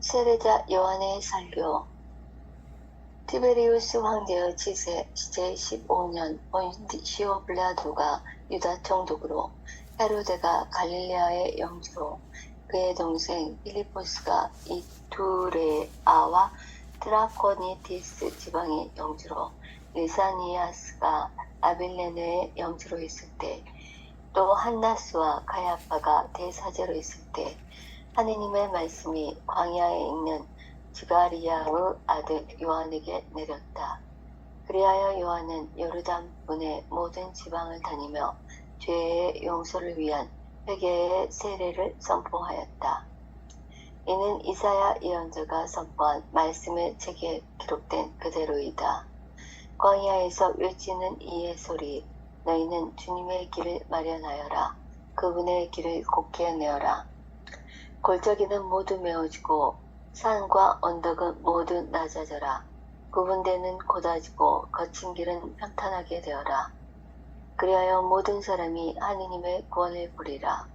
세례자 요한의 설교. 티베리우스 황제의 시제 15년 본시오 빌라도가 유다 총독으로, 헤로데가 갈릴레아의 영주로, 그의 동생 필리포스가 이투레아와 트라코니티스 지방의 영주로, 리사니아스가 아빌레네의 영주로 있을 때, 또 한나스와 가야파가 대사제로 있을 때, 하느님의 말씀이 광야에 있는 지가리야의 아들 요한에게 내렸다. 그리하여 요한은 요르단 분의 모든 지방을 다니며 죄의 용서를 위한 회개의 세례를 선포하였다. 이는 이사야 예언자가 선포한 말씀의 책에 기록된 그대로이다. 광야에서 외치는 이의 소리, 너희는 주님의 길을 마련하여라. 그분의 길을 곱게 내어라. 골짜기는 모두 메워지고 산과 언덕은 모두 낮아져라. 구분되는 고다지고 거친 길은 평탄하게 되어라. 그리하여 모든 사람이 하느님의 구원을 보리라.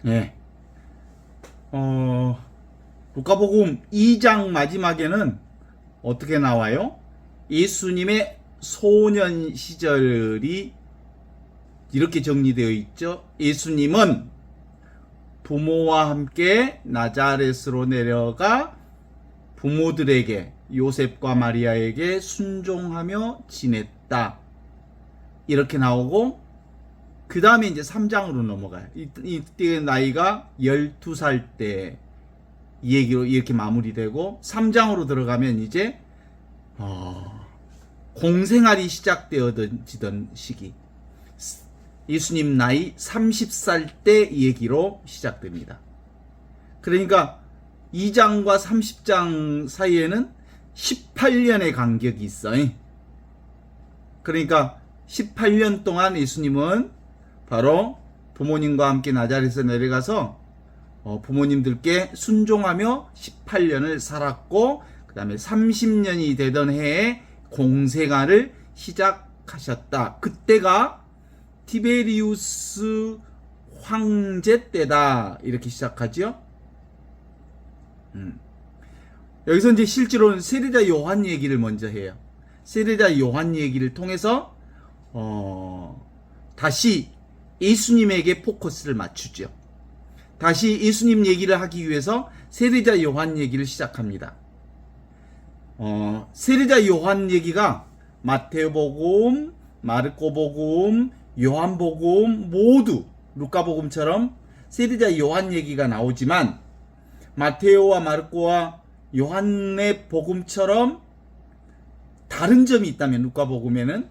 네. 루카복음 2장 마지막에는 어떻게 나와요? 예수님의 소년 시절이 이렇게 정리되어 있죠. 예수님은 부모와 함께 나자렛으로 내려가 부모들에게, 요셉과 마리아에게 순종하며 지냈다. 이렇게 나오고, 그 다음에 이제 3장으로 넘어가요. 이때 나이가 12살 때 이 얘기로 이렇게 마무리되고, 3장으로 들어가면 이제 공생활이 시작되어지던 시기, 예수님 나이 30살 때 이 얘기로 시작됩니다. 그러니까 2장과 30장 사이에는 18년의 간격이 있어요. 그러니까 18년 동안 예수님은 바로 부모님과 함께 나자렛에 내려가서 부모님들께 순종하며 18년을 살았고, 그 다음에 30년이 되던 해에 공생활을 시작하셨다. 그때가 티베리우스 황제 때다. 이렇게 시작하죠. 여기서 이제 실제로는 세례자 요한 얘기를 먼저 해요. 세례자 요한 얘기를 통해서 다시 예수님에게 포커스를 맞추죠. 다시 예수님 얘기를 하기 위해서 세례자 요한 얘기를 시작합니다. 세례자 요한 얘기가 마태복음, 마르코복음, 요한복음 모두 루카복음처럼 세례자 요한 얘기가 나오지만, 마테오와 마르코와 요한의 복음처럼 다른 점이 있다면 루카복음에는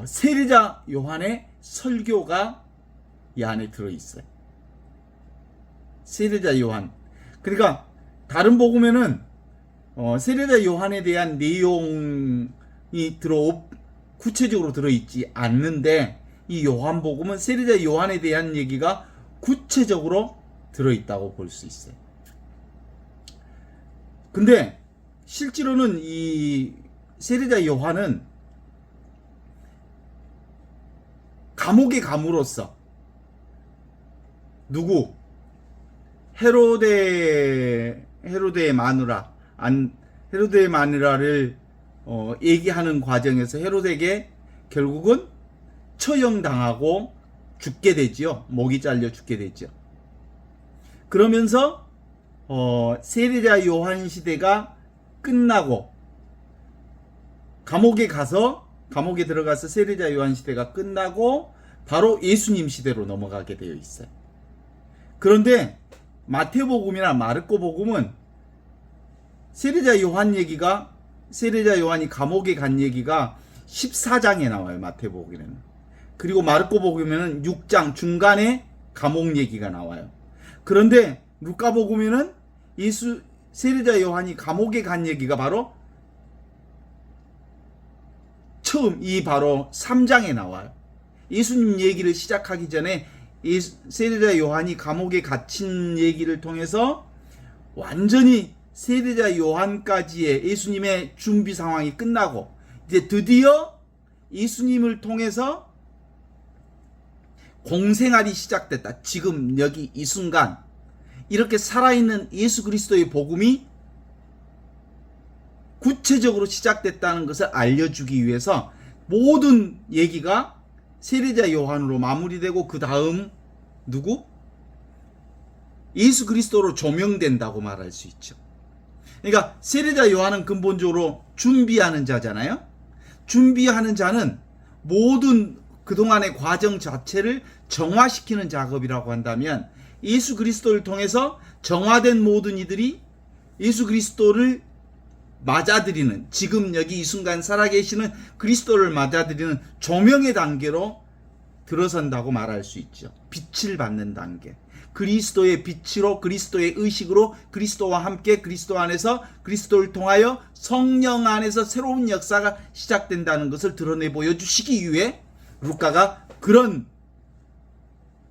세례자 요한의 설교가 이 안에 들어있어요. 세례자 요한. 그러니까 다른 복음에는 세례자 요한에 대한 내용이 구체적으로 들어있지 않는데, 이 요한복음은 세례자 요한에 대한 얘기가 구체적으로 들어있다고 볼 수 있어요. 근데 실제로는 이 세례자 요한은 감옥에 감으로써 헤로데의 마누라를 얘기하는 과정에서 헤로데에게 결국은 처형당하고 죽게 되지요. 목이 잘려 죽게 되죠. 그러면서 세례자 요한 시대가 끝나고 감옥에 들어가서 세례자 요한 시대가 끝나고 바로 예수님 시대로 넘어가게 되어 있어요. 그런데 마태복음이나 마르코복음은 세례자 요한이 감옥에 간 얘기가 14장에 나와요. 마태복음에는. 그리고 마르코복음에는 6장 중간에 감옥 얘기가 나와요. 그런데 루카복음에는 세례자 요한이 감옥에 간 얘기가 바로 바로 3장에 나와요. 예수님 얘기를 시작하기 전에 세례자 요한이 감옥에 갇힌 얘기를 통해서 완전히 세례자 요한까지의 예수님의 준비 상황이 끝나고, 이제 드디어 예수님을 통해서 공생활이 시작됐다. 지금 여기 이 순간 이렇게 살아있는 예수 그리스도의 복음이 구체적으로 시작됐다는 것을 알려주기 위해서 모든 얘기가 세례자 요한으로 마무리되고 그 다음 누구? 예수 그리스도로 조명된다고 말할 수 있죠. 그러니까 세례자 요한은 근본적으로 준비하는 자잖아요. 준비하는 자는 모든 그동안의 과정 자체를 정화시키는 작업이라고 한다면 예수 그리스도를 통해서 정화된 모든 이들이 예수 그리스도를 맞아들이는, 지금 여기 이 순간 살아계시는 그리스도를 맞아들이는 조명의 단계로 들어선다고 말할 수 있죠. 빛을 받는 단계. 그리스도의 빛으로, 그리스도의 의식으로, 그리스도와 함께 그리스도 안에서 그리스도를 통하여 성령 안에서 새로운 역사가 시작된다는 것을 드러내 보여주시기 위해 루카가 그런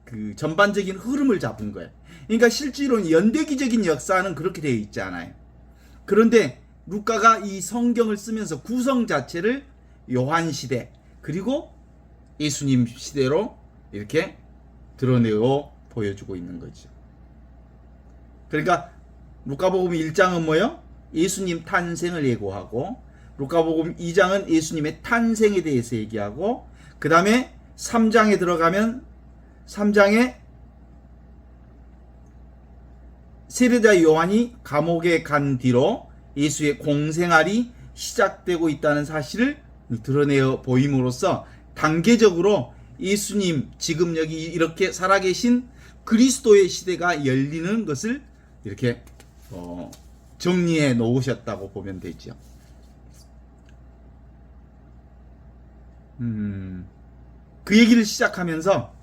그 전반적인 흐름을 잡은 거예요. 그러니까 실제로는 연대기적인 역사는 그렇게 되어 있지 않아요. 그런데 루카가 이 성경을 쓰면서 구성 자체를 요한 시대 그리고 예수님 시대로 이렇게 드러내어 보여주고 있는 거죠. 그러니까 루카복음 1장은 뭐요? 예수님 탄생을 예고하고, 루카복음 2장은 예수님의 탄생에 대해서 얘기하고, 그 다음에 3장에 들어가면 3장에 세례자 요한이 감옥에 간 뒤로 예수의 공생활이 시작되고 있다는 사실을 드러내어 보임으로써 단계적으로 예수님 지금 여기 이렇게 살아계신 그리스도의 시대가 열리는 것을 이렇게 정리해 놓으셨다고 보면 되죠. 그 얘기를 시작하면서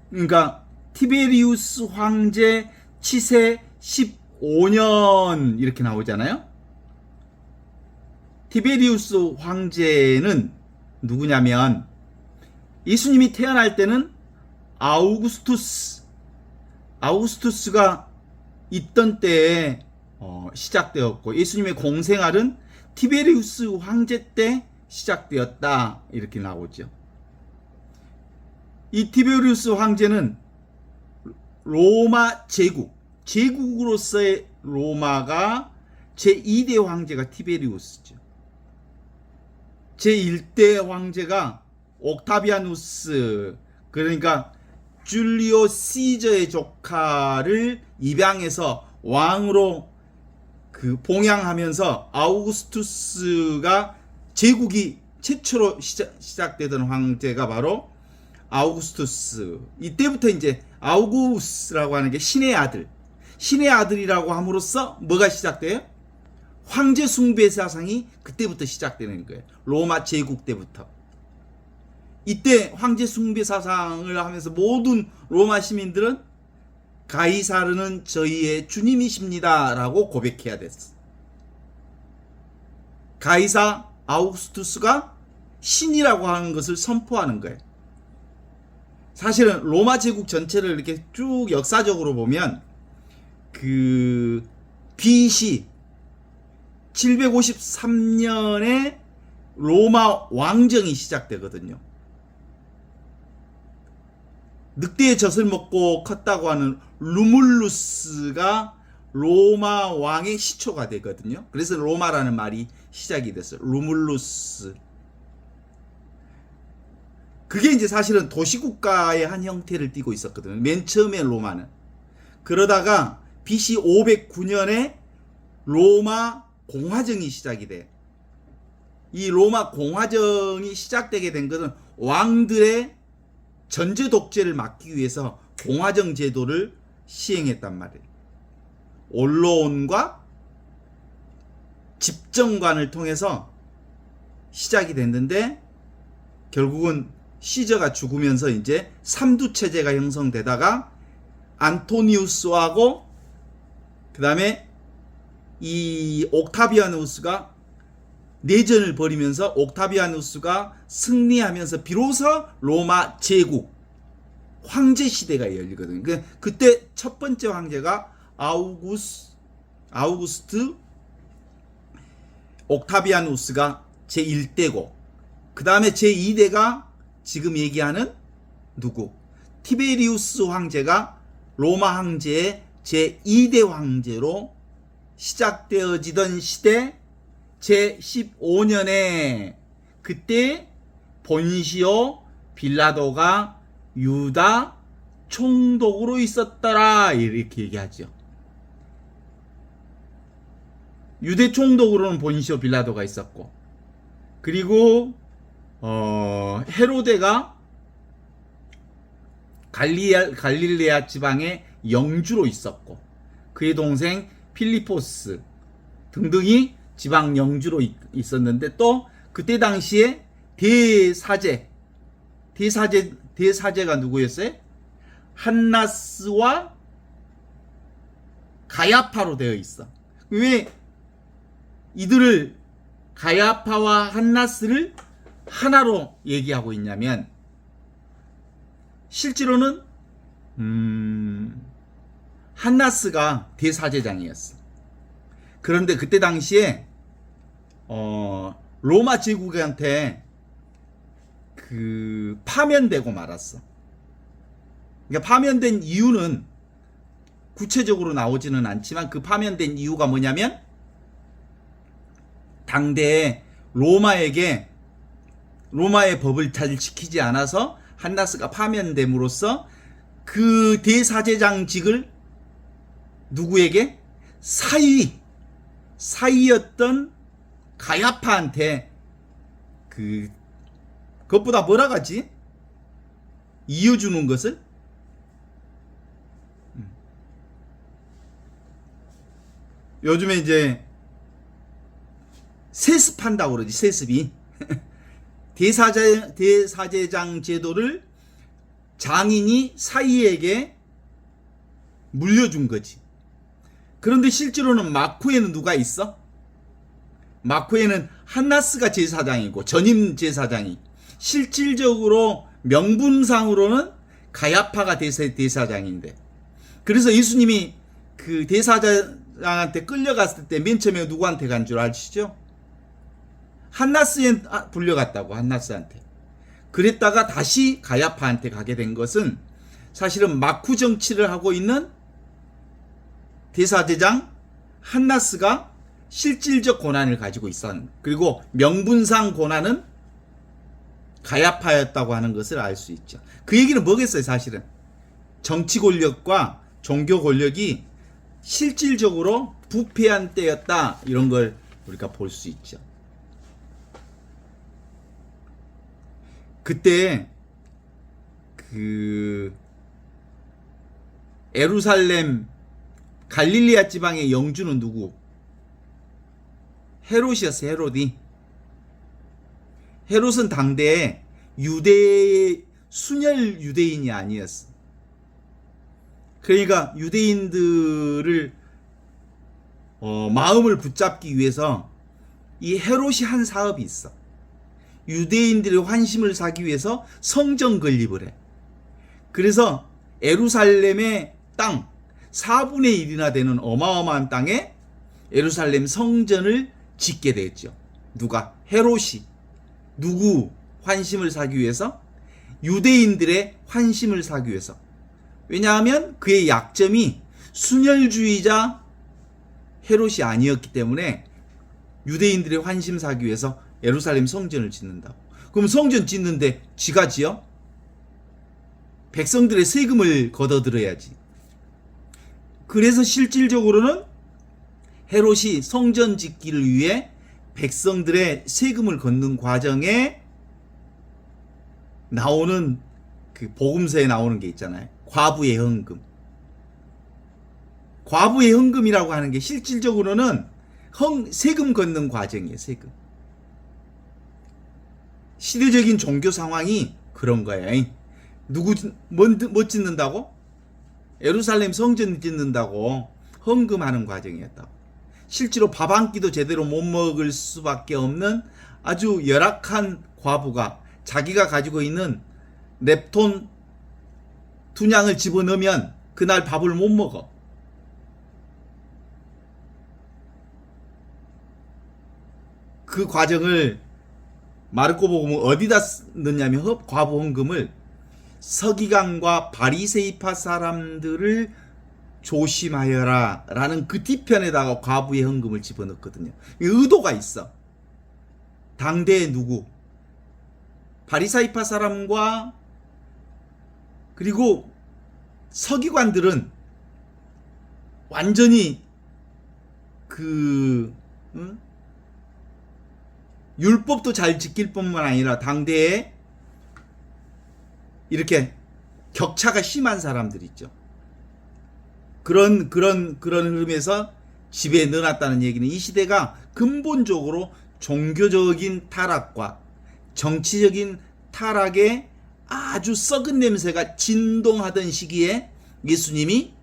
그러니까 티베리우스 황제 치세 15년 이렇게 나오잖아요. 티베리우스 황제는 누구냐면 예수님이 태어날 때는 아우구스투스가 있던 때에 시작되었고, 예수님의 공생활은 티베리우스 황제 때 시작되었다 이렇게 나오죠. 이 티베리우스 황제는 로마 제국으로서의 로마가 제2대 황제가 티베리우스죠. 제1대 황제가 옥타비아누스, 그러니까 줄리오 시저의 조카를 입양해서 왕으로 봉양하면서 아우구스투스가 제국이 최초로 시작되던 황제가 바로 아우구스투스. 이때부터 이제 아우구스라고 하는 게 신의 아들이라고 함으로써 뭐가 시작돼요? 황제 숭배 사상이 그때부터 시작되는 거예요. 로마 제국 때부터. 이때 황제 숭배 사상을 하면서 모든 로마 시민들은 가이사르는 저희의 주님이십니다 라고 고백해야 됐어. 가이사 아우구스투스가 신이라고 하는 것을 선포하는 거예요. 사실은 로마 제국 전체를 이렇게 쭉 역사적으로 보면 BC 753년에 로마 왕정이 시작되거든요. 늑대의 젖을 먹고 컸다고 하는 루물루스가 로마 왕의 시초가 되거든요. 그래서 로마라는 말이 시작이 됐어요. 루물루스. 그게 이제 사실은 도시국가의 한 형태를 띠고 있었거든요. 맨 처음에 로마는. 그러다가 BC 509년에 로마 공화정이 시작이 돼. 이 로마 공화정이 시작되게 된 것은 왕들의 전제 독재를 막기 위해서 공화정 제도를 시행했단 말이에요. 언론과 집정관을 통해서 시작이 됐는데, 결국은 시저가 죽으면서 이제 삼두 체제가 형성되다가 안토니우스하고 그 다음에 이 옥타비아누스가 내전을 벌이면서 옥타비아누스가 승리하면서 비로소 로마 제국 황제 시대가 열리거든요. 그때 첫 번째 황제가 아우구스트 옥타비아누스가 제1대고, 그 다음에 제2대가 지금 얘기하는 누구? 티베리우스 황제가 로마 황제의 제2대 황제로 시작되어지던 시대 제15년에 그때 본시오 빌라도가 유다 총독으로 있었더라 이렇게 얘기하죠. 유대 총독으로는 본시오 빌라도가 있었고, 그리고 헤로데가 갈릴레아 지방의 영주로 있었고, 그의 동생 필리포스 등등이 지방 영주로 있었는데, 또 그때 당시에 대사제가 누구였어요? 한나스와 가야파로 되어 있어. 왜 이들을 가야파와 한나스를 하나로 얘기하고 있냐면, 실제로는 한나스가 대사제장이었어. 그런데 그때 당시에 로마 제국한테 파면되고 말았어. 그러니까 파면된 이유는 구체적으로 나오지는 않지만, 그 파면된 이유가 뭐냐면, 당대에 로마의 법을 잘 지키지 않아서 한나스가 파면됨으로써 그 대사제장직을 누구에게? 사위였던 가야파한테 그것보다 뭐라 하지? 이어주는 것을? 요즘에 이제 세습한다고 그러지, 세습이. 대사제장 제도를 장인이 사위에게 물려준 거지. 그런데 실제로는 마쿠에는 누가 있어? 마쿠에는 한나스가 제사장이고 전임 제사장이, 실질적으로 명분상으로는 가야파가 대사장인데, 그래서 예수님이 그 대사장한테 끌려갔을 때 맨 처음에 누구한테 간 줄 아시죠? 한나스에 불려갔다고, 한나스한테. 그랬다가 다시 가야파한테 가게 된 것은 사실은 마쿠 정치를 하고 있는 대사제장 한나스가 실질적 권한을 가지고 있었는, 그리고 명분상 권한은 가야파였다고 하는 것을 알 수 있죠. 그 얘기는 뭐겠어요? 사실은 정치 권력과 종교 권력이 실질적으로 부패한 때였다, 이런 걸 우리가 볼 수 있죠. 그때 예루살렘 갈릴리아 지방의 영주는 누구? 헤롯이었어. 헤롯은 당대에 순혈 유대인이 아니었어. 그러니까 유대인들을 마음을 붙잡기 위해서 이 헤롯이 한 사업이 있어. 유대인들의 환심을 사기 위해서 성전 건립을 해. 그래서 예루살렘의 땅 4분의 1이나 되는 어마어마한 땅에 예루살렘 성전을 짓게 됐죠. 누가? 헤롯이. 누구 환심을 사기 위해서? 유대인들의 환심을 사기 위해서. 왜냐하면 그의 약점이 순혈주의자 헤롯이 아니었기 때문에 유대인들의 환심 사기 위해서 예루살렘 성전을 짓는다고. 그럼 성전 짓는데 지가 지어? 백성들의 세금을 걷어들여야지. 그래서 실질적으로는 헤롯이 성전 짓기를 위해 백성들의 세금을 걷는 과정에 나오는 그 복음서에 나오는 게 있잖아요. 과부의 헌금. 과부의 헌금이라고 하는 게 실질적으로는 세금 걷는 과정이에요. 세금. 시대적인 종교 상황이 그런 거예요. 뭐 짓는다고? 예루살렘 성전 짓는다고 헌금하는 과정이었다고. 실제로 밥 한 끼도 제대로 못 먹을 수밖에 없는 아주 열악한 과부가 자기가 가지고 있는 렙톤 2냥을 집어넣으면 그날 밥을 못 먹어. 그 과정을 마르코복음은 어디다 넣냐면 과부 헌금을 서기관과 바리새이파 사람들을 조심하여라 라는 그 뒤편에다가 과부의 헌금을 집어넣거든요. 의도가 있어. 당대의 누구? 바리새이파 사람과 그리고 서기관들은 완전히 율법도 잘 지킬 뿐만 아니라 당대에 이렇게 격차가 심한 사람들 있죠. 그런 흐름에서 집에 넣어놨다는 얘기는 이 시대가 근본적으로 종교적인 타락과 정치적인 타락에 아주 썩은 냄새가 진동하던 시기에 예수님이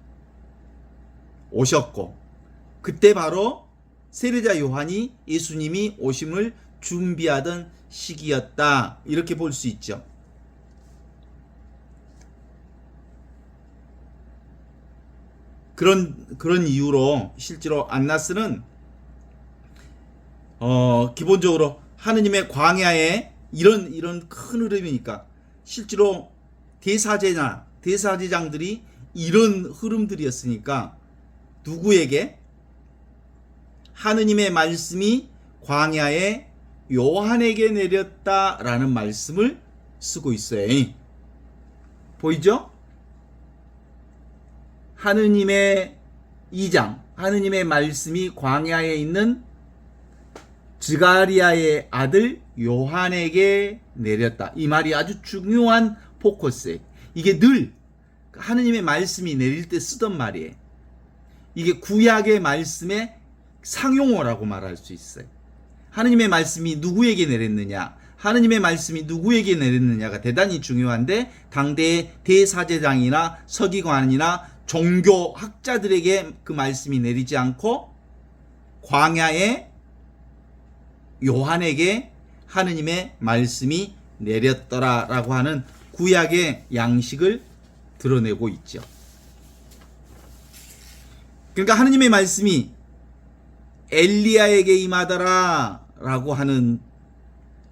오셨고, 그때 바로 세례자 요한이 예수님이 오심을 준비하던 시기였다, 이렇게 볼 수 있죠. 그런 이유로 실제로 안나스는 기본적으로 하느님의 광야에 이런 큰 흐름이니까 실제로 대사제장들이 이런 흐름들이었으니까 누구에게? 하느님의 말씀이 광야에 요한에게 내렸다라는 말씀을 쓰고 있어요. 보이죠? 하느님의 2장, 하느님의 말씀이 광야에 있는 스가랴의 아들 요한에게 내렸다. 이 말이 아주 중요한 포커스예요. 이게 늘 하느님의 말씀이 내릴 때 쓰던 말이에요. 이게 구약의 말씀의 상용어라고 말할 수 있어요. 하느님의 말씀이 누구에게 내렸느냐, 하느님의 말씀이 누구에게 내렸느냐가 대단히 중요한데, 당대의 대사제장이나 서기관이나 종교학자들에게 그 말씀이 내리지 않고 광야에 요한에게 하느님의 말씀이 내렸더라라고 하는 구약의 양식을 드러내고 있죠. 그러니까 하느님의 말씀이 엘리야에게 임하더라 라고 하는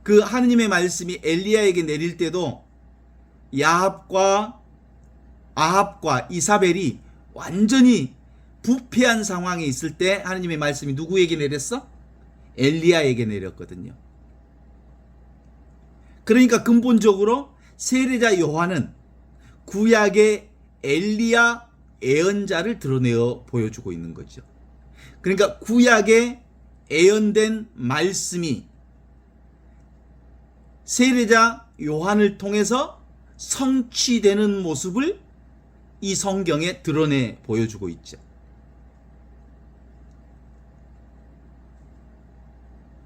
그 하느님의 말씀이 엘리야에게 내릴 때도 아합과 이사벨이 완전히 부패한 상황에 있을 때 하느님의 말씀이 누구에게 내렸어? 엘리야에게 내렸거든요. 그러니까 근본적으로 세례자 요한은 구약의 엘리야 예언자를 드러내어 보여주고 있는 거죠. 그러니까 구약의 예언된 말씀이 세례자 요한을 통해서 성취되는 모습을 이 성경에 드러내 보여주고 있죠.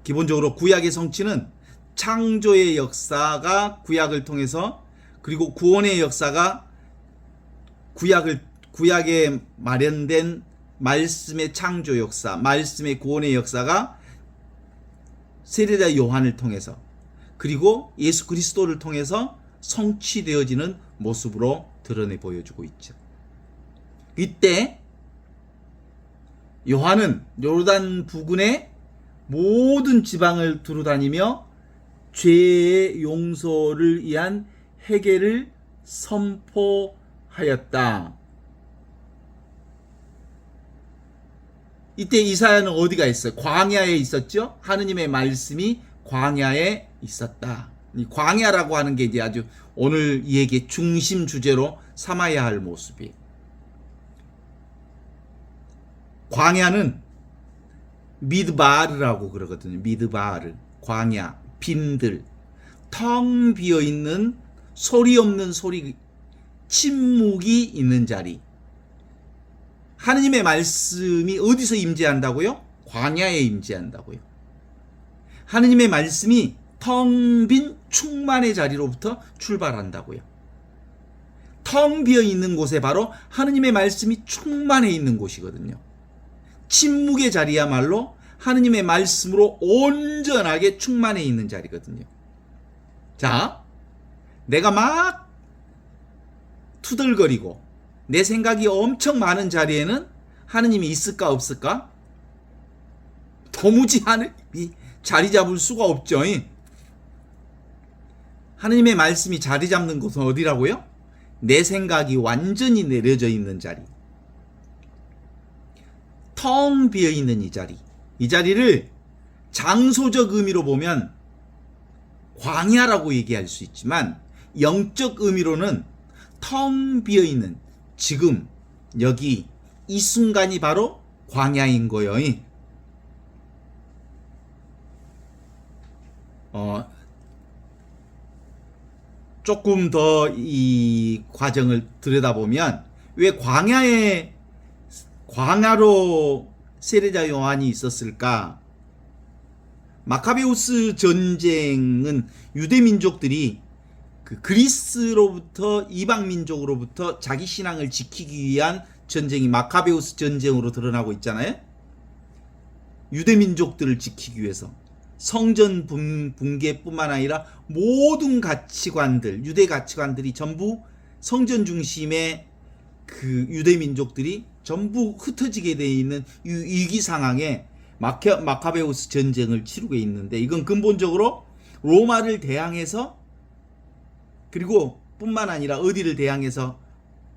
기본적으로 구약의 성취는 창조의 역사가 구약을 통해서, 그리고 구원의 역사가 구약에 마련된 말씀의 창조 역사, 말씀의 구원의 역사가 세례자 요한을 통해서, 그리고 예수 그리스도를 통해서 성취되어지는 모습으로 드러내 보여주고 있죠. 이때 요한은 요르단 부근의 모든 지방을 두루다니며 죄의 용서를 위한 회개를 선포하였다. 이때 이사야는 어디가 있어요? 광야에 있었죠? 하느님의 말씀이 광야에 있었다. 이 광야라고 하는 게 이제 아주 오늘 이 얘기의 중심 주제로 삼아야 할 모습이에요. 광야는 미드바르라고 그러거든요. 미드바르, 광야, 빈들, 텅 비어 있는 소리 없는 소리, 침묵이 있는 자리. 하느님의 말씀이 어디서 임재한다고요? 광야에 임재한다고요. 하느님의 말씀이 텅 빈 충만의 자리로부터 출발한다고요. 텅 비어 있는 곳에 바로 하느님의 말씀이 충만해 있는 곳이거든요. 침묵의 자리야말로 하느님의 말씀으로 온전하게 충만해 있는 자리거든요. 자, 내가 막 투덜거리고 내 생각이 엄청 많은 자리에는 하느님이 있을까 없을까? 도무지 하느님이 자리 잡을 수가 없죠. 하느님의 말씀이 자리 잡는 곳은 어디라고요? 내 생각이 완전히 내려져 있는 자리. 텅 비어 있는 이 자리. 이 자리를 장소적 의미로 보면 광야라고 얘기할 수 있지만 영적 의미로는 텅 비어 있는 지금 여기 이 순간이 바로 광야인 거예요. 조금 더 이 과정을 들여다보면 왜 광야로 세례자 요한이 있었을까? 마카베우스 전쟁은 유대 민족들이 그 그리스로부터 이방 민족으로부터 자기 신앙을 지키기 위한 전쟁이 마카베우스 전쟁으로 드러나고 있잖아요. 유대 민족들을 지키기 위해서 성전 붕괴뿐만 아니라 모든 가치관들, 유대 가치관들이 전부 성전 중심의 그 유대 민족들이 전부 흩어지게 되어 있는 위기 상황에 마카베우스 전쟁을 치르고 있는데, 이건 근본적으로 로마를 대항해서, 그리고 뿐만 아니라 어디를 대항해서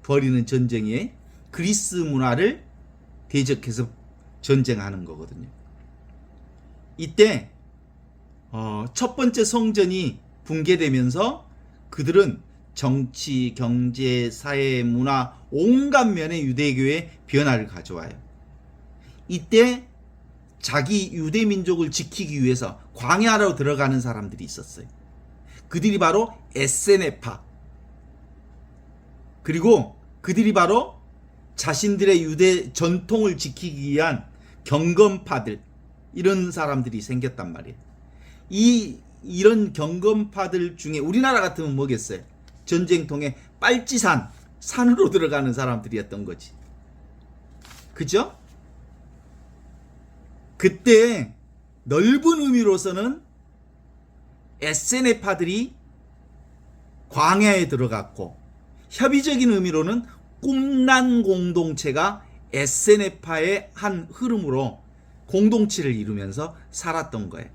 벌이는 전쟁이에요. 그리스 문화를 대적해서 전쟁하는 거거든요. 이때 첫 번째 성전이 붕괴되면서 그들은 정치, 경제, 사회, 문화 온갖 면의 유대교의 변화를 가져와요. 이때 자기 유대 민족을 지키기 위해서 광야로 들어가는 사람들이 있었어요. 그들이 바로 에세네파, 그리고 그들이 바로 자신들의 유대 전통을 지키기 위한 경건파들, 이런 사람들이 생겼단 말이에요. 이런 경건파들 중에 우리나라 같으면 뭐겠어요? 전쟁통에 빨치산, 산으로 들어가는 사람들이었던 거지. 그죠? 그때 넓은 의미로서는 에세네파들이 광야에 들어갔고, 협의적인 의미로는 꿈난 공동체가 에세네파의 한 흐름으로 공동체를 이루면서 살았던 거예요.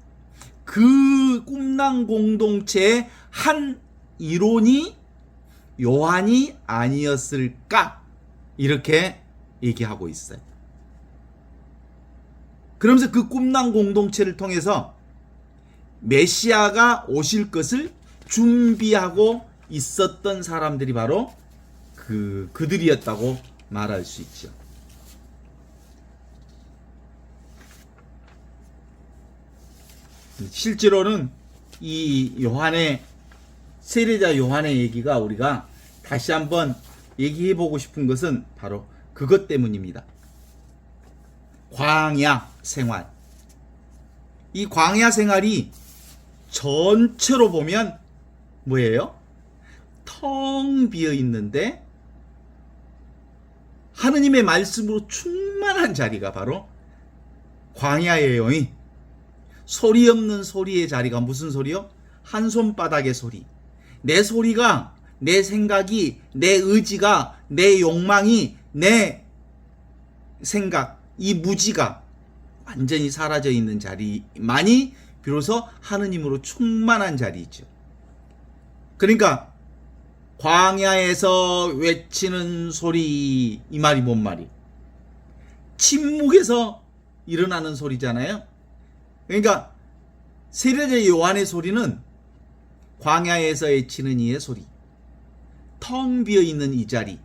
그 꿈난 공동체의 한 이론이 요한이 아니었을까, 이렇게 얘기하고 있어요. 그러면서 그 꿈난 공동체를 통해서 메시아가 오실 것을 준비하고 있었던 사람들이 바로 그들이었다고 말할 수 있죠. 실제로는 이 세례자 요한의 얘기가 우리가 다시 한번 얘기해 보고 싶은 것은 바로 그것 때문입니다. 광야 생활. 이 광야 생활이 전체로 보면 뭐예요? 텅 비어 있는데 하느님의 말씀으로 충만한 자리가 바로 광야예요. 소리 없는 소리의 자리가 무슨 소리요? 한 손바닥의 소리. 내 소리가, 내 생각이, 내 의지가, 내 욕망이, 내 생각, 이 무지가 완전히 사라져 있는 자리만이 비로소 하느님으로 충만한 자리죠. 그러니까 광야에서 외치는 소리, 이 말이 뭔 말이? 침묵에서 일어나는 소리잖아요. 그러니까 세례자 요한의 소리는 광야에서 외치는 이의 소리, 텅 비어 있는 이 자리,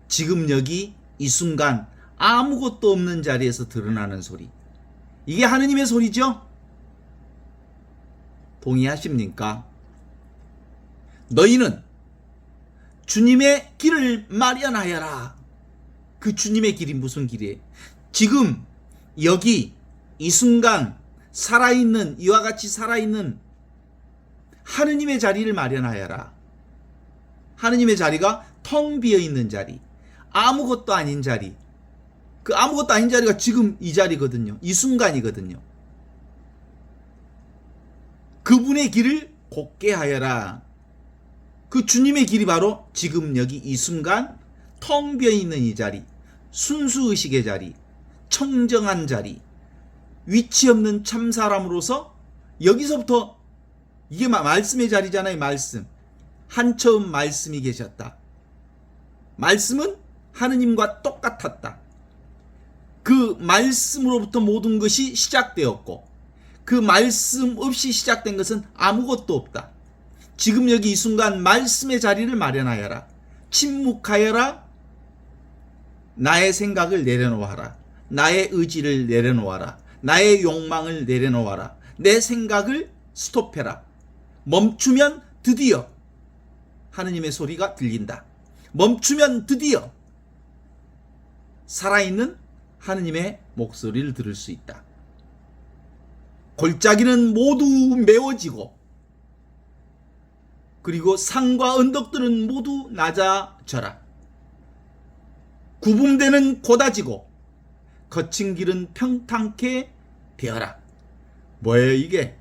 지금 여기 이 순간 아무것도 없는 자리에서 드러나는 소리, 이게 하느님의 소리죠? 동의하십니까? 너희는 주님의 길을 마련하여라. 그 주님의 길이 무슨 길이에요? 지금 여기 이 순간 살아있는, 이와 같이 살아있는 하느님의 자리를 마련하여라. 하느님의 자리가 텅 비어 있는 자리, 아무것도 아닌 자리. 그 아무것도 아닌 자리가 지금 이 자리거든요. 이 순간이거든요. 그분의 길을 곱게 하여라. 그 주님의 길이 바로 지금 여기 이 순간 텅 비어 있는 이 자리, 순수의식의 자리, 청정한 자리, 위치 없는 참사람으로서 여기서부터 이게 말씀의 자리잖아요. 말씀. 한처음 말씀이 계셨다. 말씀은 하느님과 똑같았다. 그 말씀으로부터 모든 것이 시작되었고 그 말씀 없이 시작된 것은 아무것도 없다. 지금 여기 이 순간 말씀의 자리를 마련하여라. 침묵하여라. 나의 생각을 내려놓아라. 나의 의지를 내려놓아라. 나의 욕망을 내려놓아라. 내 생각을 스톱해라. 멈추면 드디어 하느님의 소리가 들린다. 멈추면 드디어 살아있는 하느님의 목소리를 들을 수 있다. 골짜기는 모두 메워지고 그리고 산과 언덕들은 모두 낮아져라. 구분되는 고다지고 거친 길은 평탄케 되어라. 뭐예요 이게?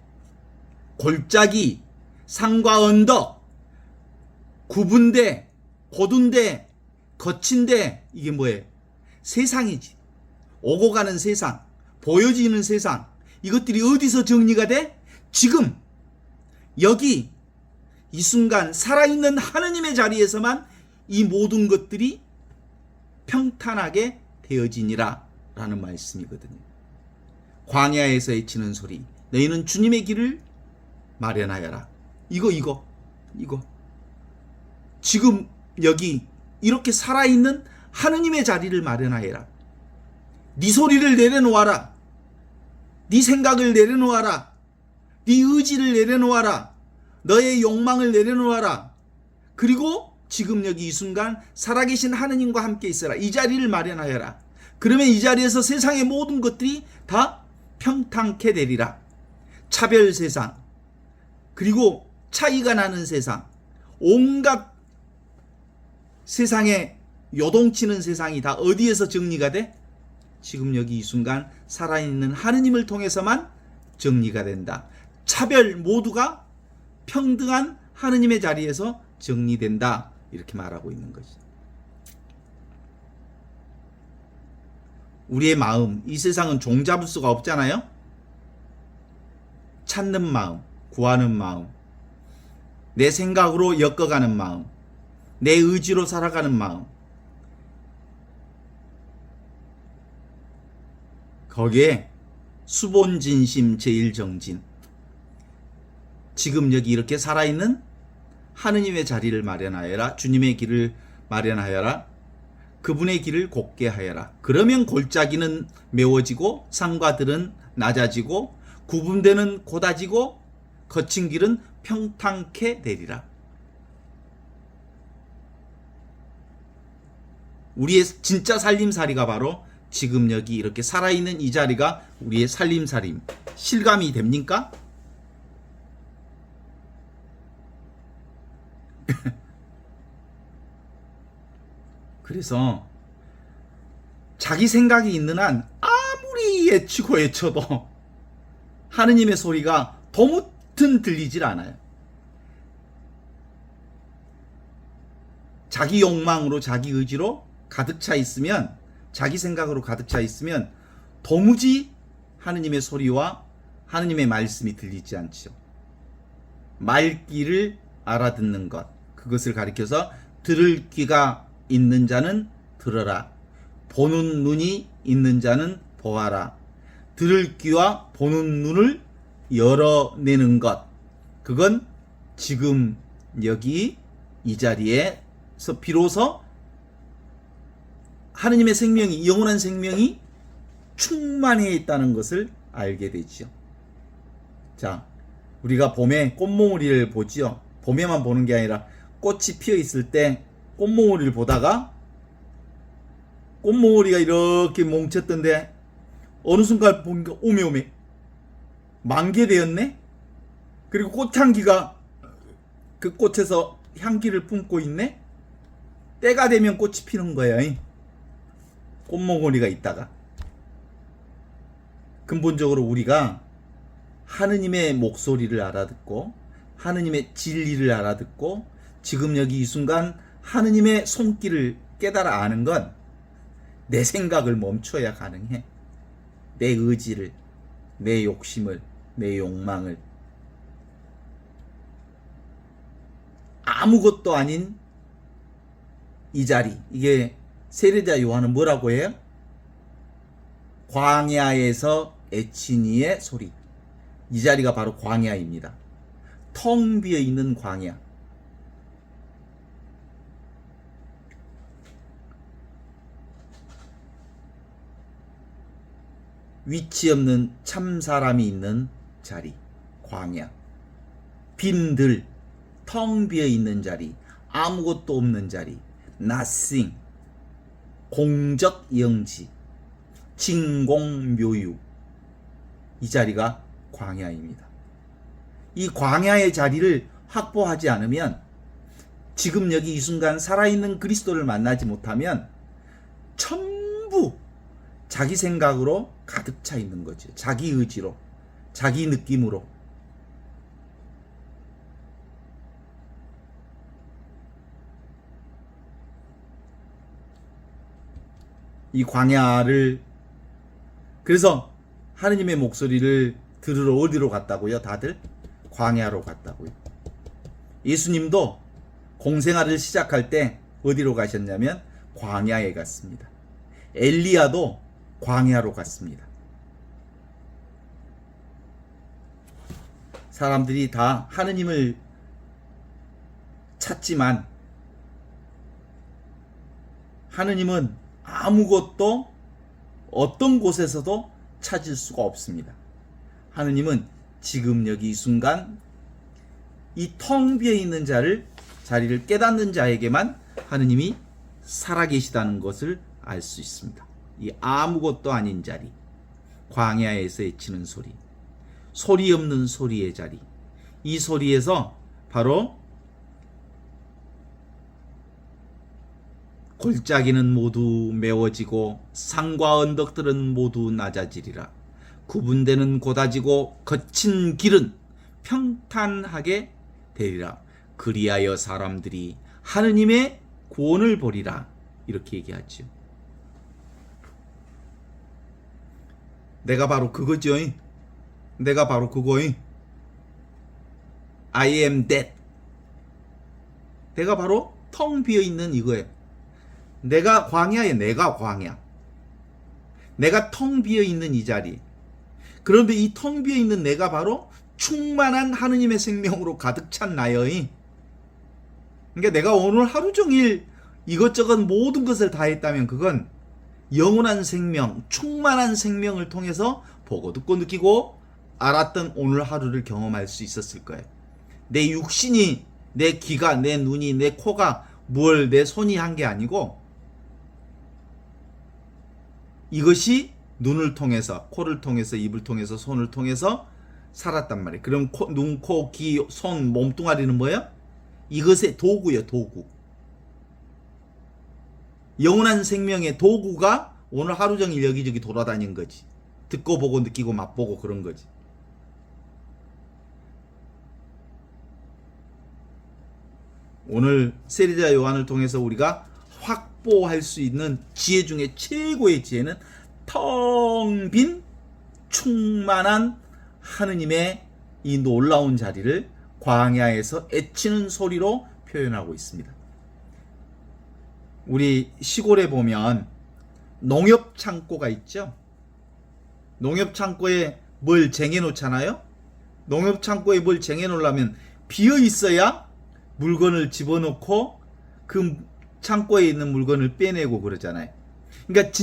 골짜기, 산과 언덕, 구분돼, 고둔데, 거친데, 이게 뭐예요? 세상이지. 오고 가는 세상, 보여지는 세상, 이것들이 어디서 정리가 돼? 지금 여기 이 순간 살아있는 하느님의 자리에서만 이 모든 것들이 평탄하게 되어지니라 라는 말씀이거든요. 광야에서 외치는 소리, 너희는 주님의 길을 마련하여라. 이거 지금 여기 이렇게 살아있는 하느님의 자리를 마련하여라. 네 소리를 내려놓아라. 네 생각을 내려놓아라. 네 의지를 내려놓아라. 너의 욕망을 내려놓아라. 그리고 지금 여기 이 순간 살아계신 하느님과 함께 있어라. 이 자리를 마련하여라. 그러면 이 자리에서 세상의 모든 것들이 다 평탄케 되리라. 차별 세상, 그리고 차이가 나는 세상, 온갖 세상에 요동치는 세상이 다 어디에서 정리가 돼? 지금 여기 이 순간 살아있는 하느님을 통해서만 정리가 된다. 차별 모두가 평등한 하느님의 자리에서 정리된다. 이렇게 말하고 있는 거지. 우리의 마음, 이 세상은 종잡을 수가 없잖아요. 찾는 마음, 구하는 마음, 내 생각으로 엮어가는 마음, 내 의지로 살아가는 마음, 거기에 수본진심 제일정진, 지금 여기 이렇게 살아있는 하느님의 자리를 마련하여라. 주님의 길을 마련하여라. 그분의 길을 곱게 하여라. 그러면 골짜기는 메워지고 산과 들은 낮아지고 구분되는 고다지고 거친 길은 평탄케 되리라. 우리의 진짜 살림살이가 바로 지금 여기 이렇게 살아있는 이 자리가 우리의 살림살임, 실감이 됩니까? 그래서 자기 생각이 있는 한 아무리 외치고 외쳐도 하느님의 소리가 도무튼 들리질 않아요. 자기 욕망으로 자기 의지로 가득 차 있으면, 자기 생각으로 가득 차 있으면 도무지 하느님의 소리와 하느님의 말씀이 들리지 않죠. 말귀를 알아듣는 것, 그것을 가리켜서 들을 귀가 있는 자는 들어라. 보는 눈이 있는 자는 보아라. 들을 귀와 보는 눈을 열어내는 것, 그건 지금 여기 이 자리에서 비로소 하느님의 생명이, 영원한 생명이 충만해 있다는 것을 알게 되죠. 자, 우리가 봄에 꽃몽우리를 보지요. 봄에만 보는 게 아니라 꽃이 피어 있을 때 꽃몽우리를 보다가 꽃몽우리가 이렇게 뭉쳤던데 어느 순간 보니까 오메오메 만개되었네. 그리고 꽃향기가 그 꽃에서 향기를 뿜고 있네. 때가 되면 꽃이 피는 거예요. 꽃몽우리가 있다가. 근본적으로 우리가 하느님의 목소리를 알아듣고 하느님의 진리를 알아듣고 지금 여기 이 순간 하느님의 손길을 깨달아 아는 건 내 생각을 멈춰야 가능해. 내 의지를, 내 욕심을, 내 욕망을. 아무것도 아닌 이 자리, 이게 세례자 요한은 뭐라고 해요? 광야에서 애친 이의 소리. 이 자리가 바로 광야입니다. 텅 비어 있는 광야. 위치 없는 참 사람이 있는 자리, 광야. 빈들, 텅 비어 있는 자리, 아무것도 없는 자리, nothing. 공적 영지, 진공묘유. 이 자리가 광야입니다. 이 광야의 자리를 확보하지 않으면, 지금 여기 이 순간 살아있는 그리스도를 만나지 못하면 전부 자기 생각으로 가득 차 있는 거죠. 자기 의지로, 자기 느낌으로. 이 광야를, 그래서 하느님의 목소리를 들으러 어디로 갔다고요? 다들 광야로 갔다고요. 예수님도 공생활을 시작할 때 어디로 가셨냐면 광야에 갔습니다. 엘리야도 광야로 갔습니다. 사람들이 다 하느님을 찾지만 하느님은 아무것도 어떤 곳에서도 찾을 수가 없습니다. 하느님은 지금 여기 이 순간 이 텅 비어 있는 자리를 깨닫는 자에게만 하느님이 살아계시다는 것을 알 수 있습니다. 이 아무것도 아닌 자리, 광야에서 외치는 소리, 소리 없는 소리의 자리, 이 소리에서 바로 골짜기는 모두 메워지고 산과 언덕들은 모두 낮아지리라. 구분되는 고다지고 거친 길은 평탄하게 되리라. 그리하여 사람들이 하느님의 구원을 보리라. 이렇게 얘기하죠. 내가 바로 그거죠. 내가 바로 그거이. I am that. 내가 바로 텅 비어 있는 이거예요. 내가 광야에, 내가 광야. 내가 텅 비어 있는 이 자리. 그런데 이 텅 비어 있는 내가 바로 충만한 하느님의 생명으로 가득 찬 나여이. 그러니까 내가 오늘 하루 종일 이것저것 모든 것을 다 했다면 그건 영원한 생명, 충만한 생명을 통해서 보고 듣고 느끼고 알았던 오늘 하루를 경험할 수 있었을 거예요. 내 육신이, 내 귀가, 내 눈이, 내 코가 뭘 내 손이 한 게 아니고 이것이 눈을 통해서, 코를 통해서, 입을 통해서, 손을 통해서 살았단 말이에요. 그럼 눈, 코, 귀, 손, 몸뚱아리는 뭐예요? 이것의 도구예요, 도구. 영원한 생명의 도구가 오늘 하루 종일 여기저기 돌아다닌 거지. 듣고 보고 느끼고 맛보고 그런 거지. 오늘 세례자 요한을 통해서 우리가 확보할 수 있는 지혜 중에 최고의 지혜는 텅 빈 충만한 하느님의 이 놀라운 자리를 광야에서 애치는 소리로 표현하고 있습니다. 우리 시골에 보면 농협 창고가 있죠. 농협 창고에 뭘 쟁여 놓잖아요. 농협 창고에 뭘 쟁여 놓으려면 비어 있어야 물건을 집어넣고 그 창고에 있는 물건을 빼내고 그러잖아요. 그러니까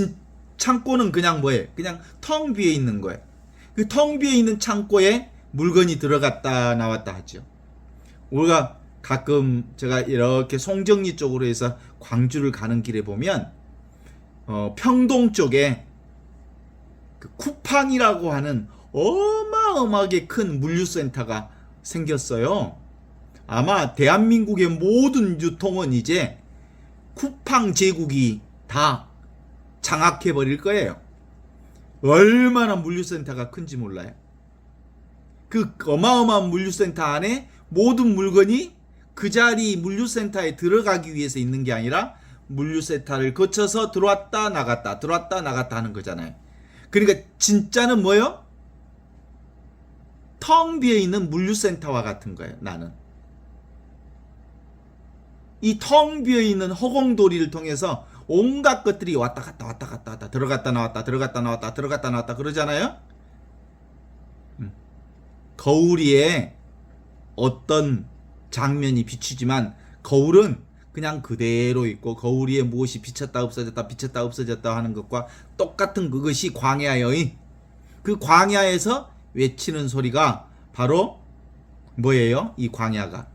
창고는 그냥 뭐예요? 그냥 텅 비어 있는 거예요. 그 텅 비어 있는 창고에 물건이 들어갔다 나왔다 하죠. 우리가 가끔 제가 이렇게 송정리 쪽으로 해서 광주를 가는 길에 보면 평동 쪽에 그 쿠팡이라고 하는 어마어마하게 큰 물류센터가 생겼어요. 아마 대한민국의 모든 유통은 이제 쿠팡 제국이 다 장악해 버릴 거예요. 얼마나 물류센터가 큰지 몰라요. 그 어마어마한 물류센터 안에 모든 물건이 그 자리 물류센터에 들어가기 위해서 있는 게 아니라 물류센터를 거쳐서 들어왔다 나갔다 들어왔다 나갔다 하는 거잖아요. 그러니까 진짜는 뭐예요? 텅 비어 있는 물류센터와 같은 거예요. 나는 이 텅 비어있는 허공돌이를 통해서 온갖 것들이 왔다 갔다 왔다 갔다 왔다 들어갔다 나왔다 들어갔다 나왔다 들어갔다 나왔다 그러잖아요. 거울 위에 어떤 장면이 비추지만 거울은 그냥 그대로 있고 거울 위에 무엇이 비쳤다 없어졌다 하는 것과 똑같은 그것이 광야의 그 광야에서 외치는 소리가 바로 뭐예요? 이 광야가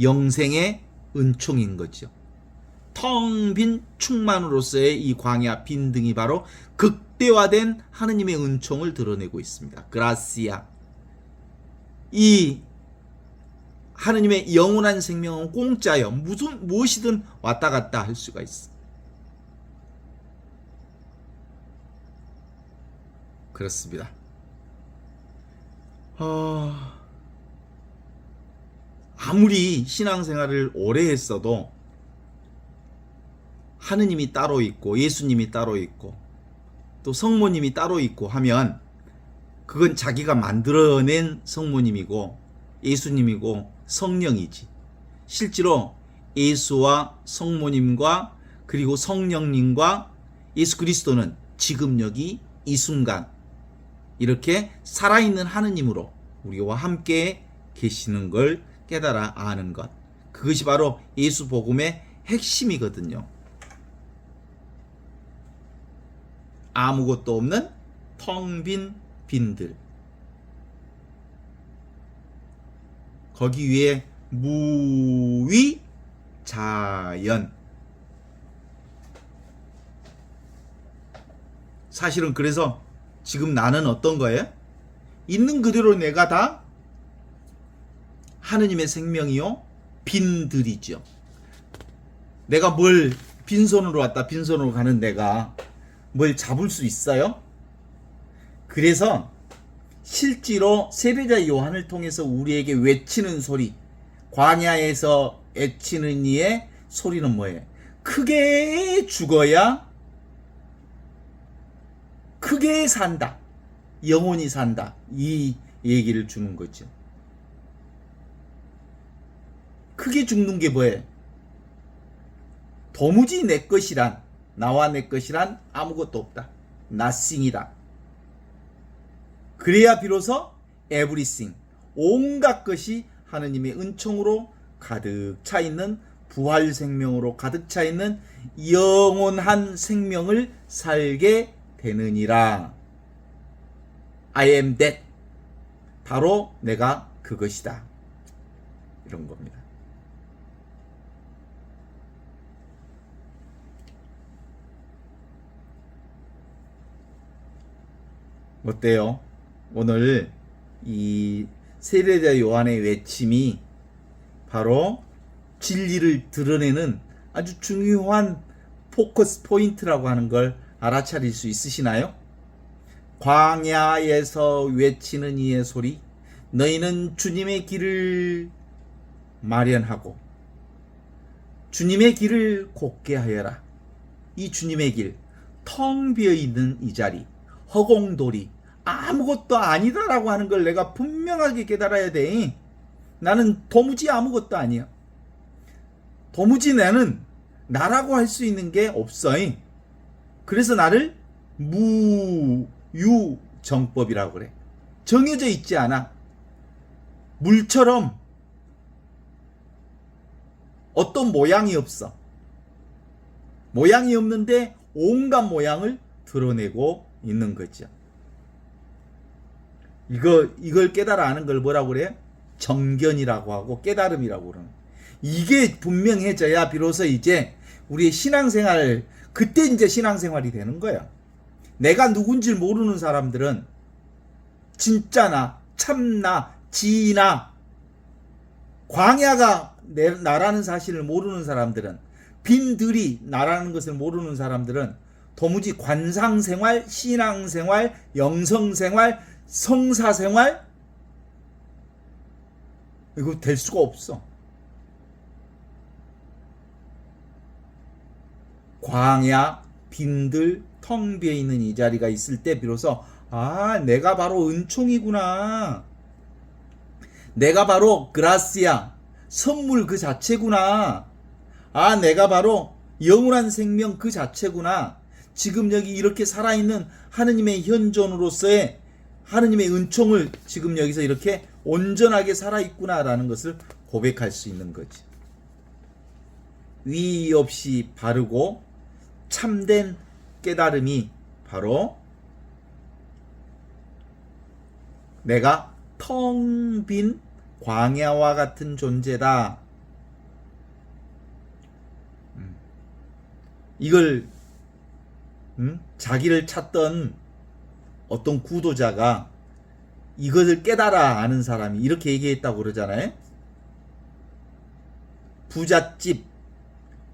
영생의 은총인 거죠. 텅 빈 충만으로서의 이 광야 빈등이 바로 극대화된 하느님의 은총을 드러내고 있습니다. 그라시아. 이 하느님의 영원한 생명은 공짜요. 무엇이든 왔다 갔다 할 수가 있어. 그렇습니다. 아무리 신앙생활을 오래 했어도 하느님이 따로 있고 예수님이 따로 있고 또 성모님이 따로 있고 하면 그건 자기가 만들어낸 성모님이고 예수님이고 성령이지. 실제로 예수와 성모님과 그리고 성령님과 예수 그리스도는 지금 여기 이 순간 이렇게 살아있는 하느님으로 우리와 함께 계시는 걸 깨달아 아는 것. 그것이 바로 예수 복음의 핵심이거든요. 아무것도 없는 텅 빈 빈들. 거기 위에 무위 자연. 사실은 그래서 지금 나는 어떤 거예요? 있는 그대로 내가 다 하느님의 생명이요 빈들이죠. 내가 뭘 빈손으로 왔다 빈손으로 가는 내가 뭘 잡을 수 있어요? 그래서 실제로 세례자 요한을 통해서 우리에게 외치는 소리, 광야에서 외치는 이의 소리는 뭐예요? 크게 죽어야 크게 산다, 영원히 산다, 이 얘기를 주는 거죠. 크게 죽는 게 뭐예요? 도무지 내 것이란, 나와 내 것이란 아무것도 없다, nothing이다. 그래야 비로소 everything, 온갖 것이 하느님의 은총으로 가득 차 있는, 부활 생명으로 가득 차 있는 영원한 생명을 살게 되느니라. I am that. 바로 내가 그것이다. 이런 겁니다. 어때요? 오늘 이 세례자 요한의 외침이 바로 진리를 드러내는 아주 중요한 포커스 포인트라고 하는 걸 알아차릴 수 있으시나요? 광야에서 외치는 이의 소리, 너희는 주님의 길을 마련하고 주님의 길을 곱게 하여라. 이 주님의 길, 텅 비어있는 이 자리, 허공돌이, 아무것도 아니다라고 하는 걸 내가 분명하게 깨달아야 돼. 나는 도무지 아무것도 아니야. 도무지 나는 나라고 할 수 있는 게 없어. 그래서 나를 무유정법이라고 그래. 정해져 있지 않아. 물처럼 어떤 모양이 없어. 모양이 없는데 온갖 모양을 드러내고 있는 거죠. 이걸 깨달아 아는 걸 뭐라고 그래요? 정견이라고 하고 깨달음이라고 그러는. 이게 분명해져야 비로소 이제 우리의 신앙생활, 그때 이제 신앙생활이 되는 거야. 내가 누군지 모르는 사람들은 진짜나 참나 지나 광야가 나라는 사실을 모르는 사람들은, 빈들이 나라는 것을 모르는 사람들은 도무지 관상생활, 신앙생활, 영성생활, 성사생활 이거 될 수가 없어. 광야, 빈들, 텅 비어 있는 이 자리가 있을 때 비로소 내가 바로 은총이구나. 내가 바로 그라시아, 선물 그 자체구나. 아, 내가 바로 영원한 생명 그 자체구나. 지금 여기 이렇게 살아있는 하느님의 현존으로서의 하느님의 은총을 지금 여기서 이렇게 온전하게 살아있구나라는 것을 고백할 수 있는 거지. 위의 없이 바르고 참된 깨달음이 바로 내가 텅 빈 광야와 같은 존재다. 이걸 자기를 찾던 어떤 구도자가 이것을 깨달아 아는 사람이 이렇게 얘기했다고 그러잖아요. 부잣집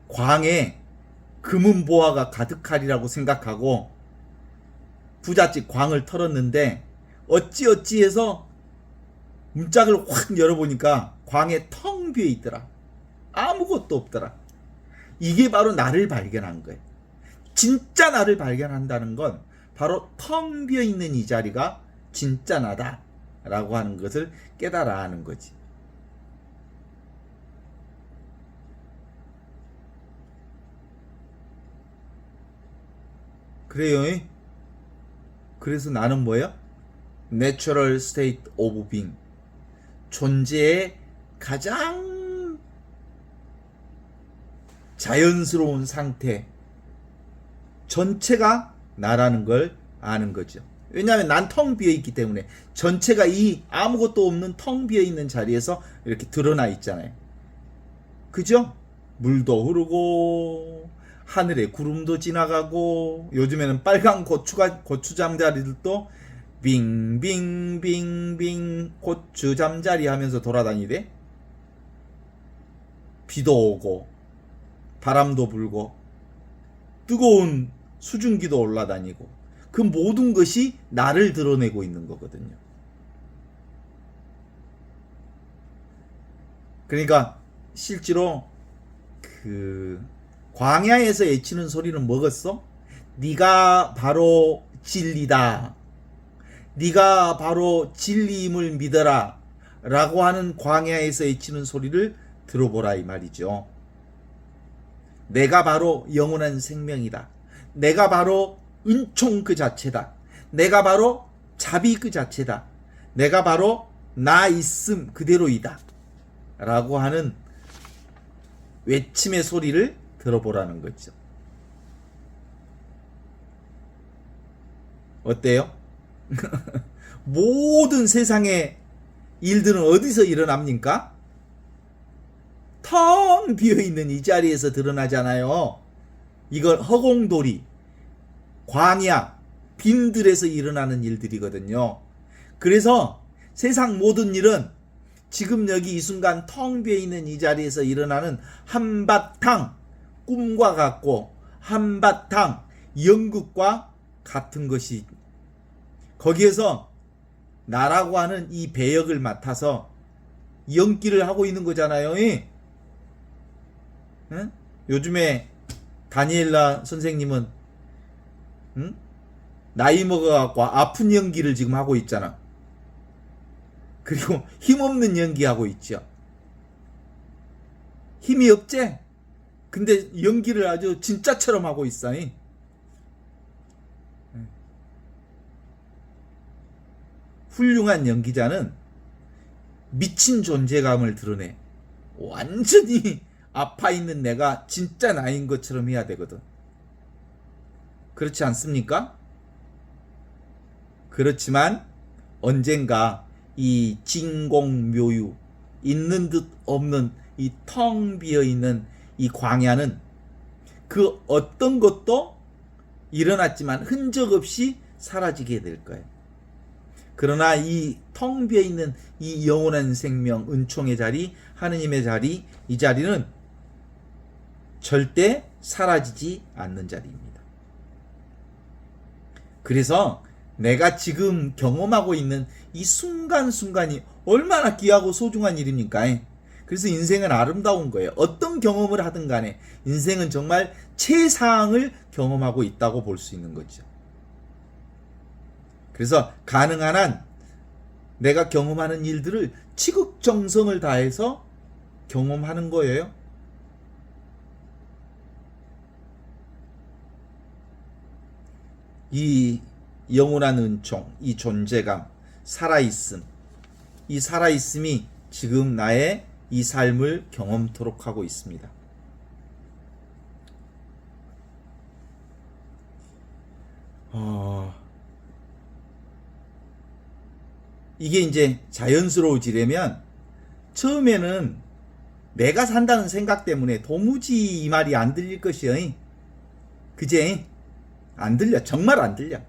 광에 금은보화가 가득하리라고 생각하고 부잣집 광을 털었는데 어찌어찌해서 문짝을 확 열어보니까 광에 텅 비어 있더라. 아무것도 없더라. 이게 바로 나를 발견한 거예요. 진짜 나를 발견한다는 건 바로 텅 비어 있는 이 자리가 진짜 나다 라고 하는 것을 깨달아 하는 거지. 그래요. 그래서 나는 뭐예요? Natural state of being. 존재의 가장 자연스러운 상태 전체가 나라는 걸 아는 거죠. 왜냐하면 난 텅 비어 있기 때문에 전체가 이 아무것도 없는 텅 비어 있는 자리에서 이렇게 드러나 있잖아요. 그죠? 물도 흐르고 하늘에 구름도 지나가고 요즘에는 빨간 고추잠자리들도 빙빙빙빙 고추잠자리 하면서 돌아다니대. 비도 오고 바람도 불고 뜨거운 수증기도 올라다니고 그 모든 것이 나를 드러내고 있는 거거든요. 그러니까 실제로 그 광야에서 외치는 소리는 뭐겠어? 네가 바로 진리다. 네가 바로 진리임을 믿어라. 라고 하는 광야에서 외치는 소리를 들어보라 이 말이죠. 내가 바로 영원한 생명이다. 내가 바로 은총 그 자체다. 내가 바로 자비 그 자체다. 내가 바로 나 있음 그대로이다. 라고 하는 외침의 소리를 들어보라는 거죠. 어때요? 모든 세상의 일들은 어디서 일어납니까? 텅 비어있는 이 자리에서 드러나잖아요. 이건 허공돌이, 광야, 빈들에서 일어나는 일들이거든요. 그래서 세상 모든 일은 지금 여기 이 순간 텅 비어있는 이 자리에서 일어나는 한바탕 꿈과 같고 한바탕 연극과 같은 것이 거기에서 나라고 하는 이 배역을 맡아서 연기를 하고 있는 거잖아요. 응? 요즘에 다니엘라 선생님은 나이 먹어갖고 아픈 연기를 지금 하고 있잖아. 그리고 힘없는 연기하고 있죠. 힘이 없지? 근데 연기를 아주 진짜처럼 하고 있어. 훌륭한 연기자는 미친 존재감을 드러내. 완전히 아파 있는 내가 진짜 나인 것처럼 해야 되거든. 그렇지 않습니까? 그렇지만 언젠가 이 진공묘유, 있는 듯 없는 이 텅 비어 있는 이 광야는 그 어떤 것도 일어났지만 흔적 없이 사라지게 될 거예요. 그러나 이 텅 비어 있는 이 영원한 생명, 은총의 자리, 하느님의 자리, 이 자리는 절대 사라지지 않는 자리입니다. 그래서 내가 지금 경험하고 있는 이 순간순간이 얼마나 귀하고 소중한 일입니까? 그래서 인생은 아름다운 거예요. 어떤 경험을 하든 간에 인생은 정말 최상을 경험하고 있다고 볼 수 있는 거죠. 그래서 가능한 한 내가 경험하는 일들을 지극정성을 다해서 경험하는 거예요. 이 영원한 은총, 이 존재감, 살아있음, 이 살아있음이 지금 나의 이 삶을 경험토록 하고 있습니다. 이게 이제 자연스러워지려면 처음에는 내가 산다는 생각 때문에 도무지 이 말이 안 들릴 것이요. 그제? 안 들려. 정말 안 들려.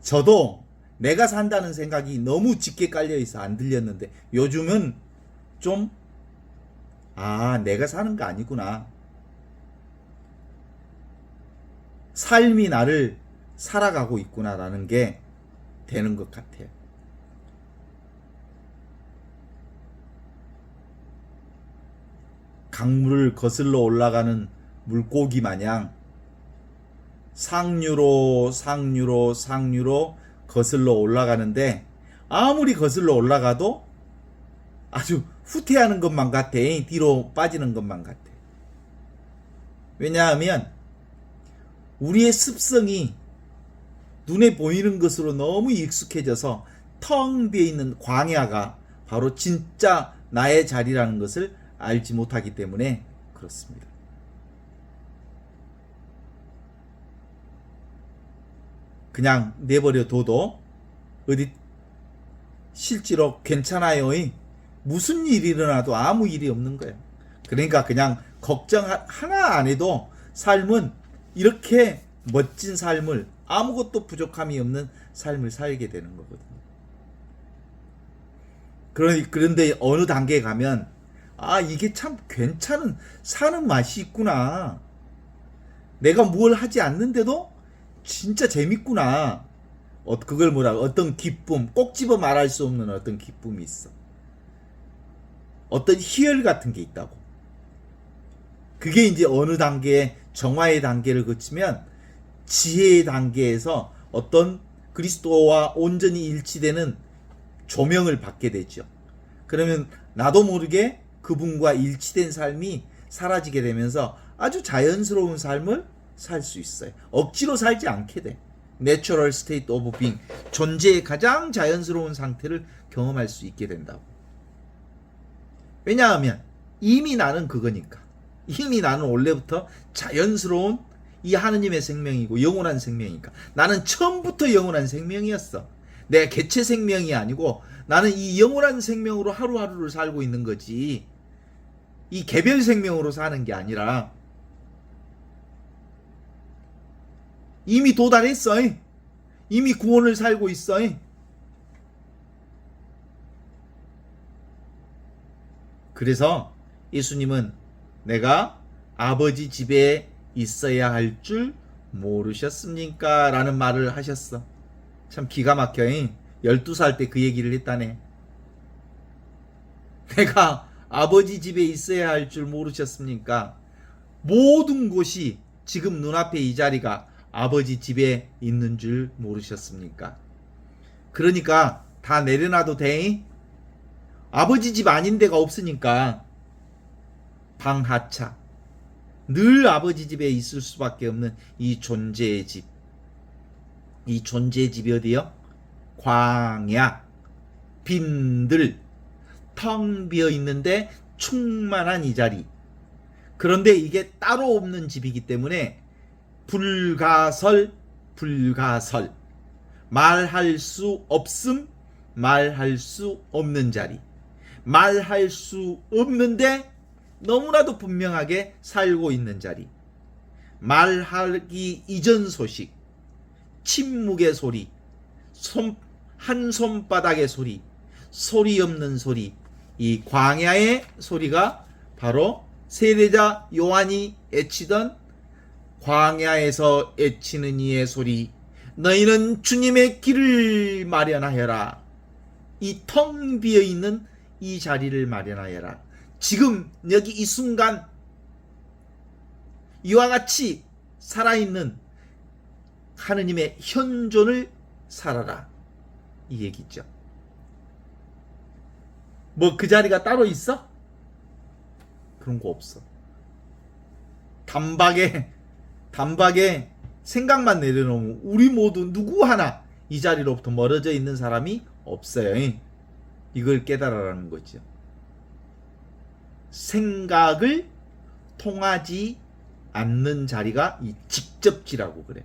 저도 내가 산다는 생각이 너무 짙게 깔려있어 안 들렸는데 요즘은 좀 내가 사는 거 아니구나. 삶이 나를 살아가고 있구나라는 게 되는 것 같아요. 강물을 거슬러 올라가는 물고기 마냥 상류로 거슬러 올라가는데 아무리 거슬러 올라가도 아주 후퇴하는 것만 같아. 뒤로 빠지는 것만 같아. 왜냐하면 우리의 습성이 눈에 보이는 것으로 너무 익숙해져서 텅 비어있는 광야가 바로 진짜 나의 자리라는 것을 알지 못하기 때문에 그렇습니다. 그냥 내버려 둬도 어디 실제로 괜찮아요. 무슨 일이 일어나도 아무 일이 없는 거예요. 그러니까 그냥 걱정 하나 안 해도 삶은 이렇게 멋진 삶을 아무것도 부족함이 없는 삶을 살게 되는 거거든요. 그런데 어느 단계에 가면 이게 참 괜찮은 사는 맛이 있구나. 내가 뭘 하지 않는데도 진짜 재밌구나. 그걸 어떤 기쁨, 꼭 집어 말할 수 없는 어떤 기쁨이 있어. 어떤 희열 같은 게 있다고. 그게 이제 어느 단계에 정화의 단계를 거치면 지혜의 단계에서 어떤 그리스도와 온전히 일치되는 조명을 받게 되죠. 그러면 나도 모르게 그분과 일치된 삶이 사라지게 되면서 아주 자연스러운 삶을 살 수 있어요. 억지로 살지 않게 돼. Natural state of being, 존재의 가장 자연스러운 상태를 경험할 수 있게 된다고. 왜냐하면 이미 나는 그거니까. 이미 나는 원래부터 자연스러운 이 하느님의 생명이고 영원한 생명이니까. 나는 처음부터 영원한 생명이었어. 내 개체 생명이 아니고 나는 이 영원한 생명으로 하루하루를 살고 있는 거지. 이 개별 생명으로 사는 게 아니라 이미 도달했어. 이미 구원을 살고 있어. 그래서 예수님은 내가 아버지 집에 있어야 할 줄 모르셨습니까? 라는 말을 하셨어. 참 기가 막혀. 12살 때 그 얘기를 했다네. 내가 아버지 집에 있어야 할 줄 모르셨습니까? 모든 곳이 지금 눈앞에 이 자리가 아버지 집에 있는 줄 모르셨습니까? 그러니까 다 내려놔도 돼. 아버지 집 아닌 데가 없으니까 방하차. 늘 아버지 집에 있을 수밖에 없는 이 존재의 집. 이 존재의 집이 어디요? 광야, 빈들, 텅 비어 있는데 충만한 이 자리. 그런데 이게 따로 없는 집이기 때문에 불가설. 말할 수 없음, 말할 수 없는 자리. 말할 수 없는데 너무나도 분명하게 살고 있는 자리. 말하기 이전 소식, 침묵의 소리, 한 손바닥의 소리, 소리 없는 소리. 이 광야의 소리가 바로 세례자 요한이 애치던 광야에서 애치는 이의 소리. 너희는 주님의 길을 마련하여라. 이 텅 비어있는 이 자리를 마련하여라. 지금 여기 이 순간 이와 같이 살아있는 하느님의 현존을 살아라. 이 얘기죠. 뭐 그 자리가 따로 있어? 그런 거 없어. 단박에 생각만 내려놓으면 우리 모두 누구 하나 이 자리로부터 멀어져 있는 사람이 없어요. 이걸 깨달아라는 거죠. 생각을 통하지 않는 자리가 이 직접지라고 그래.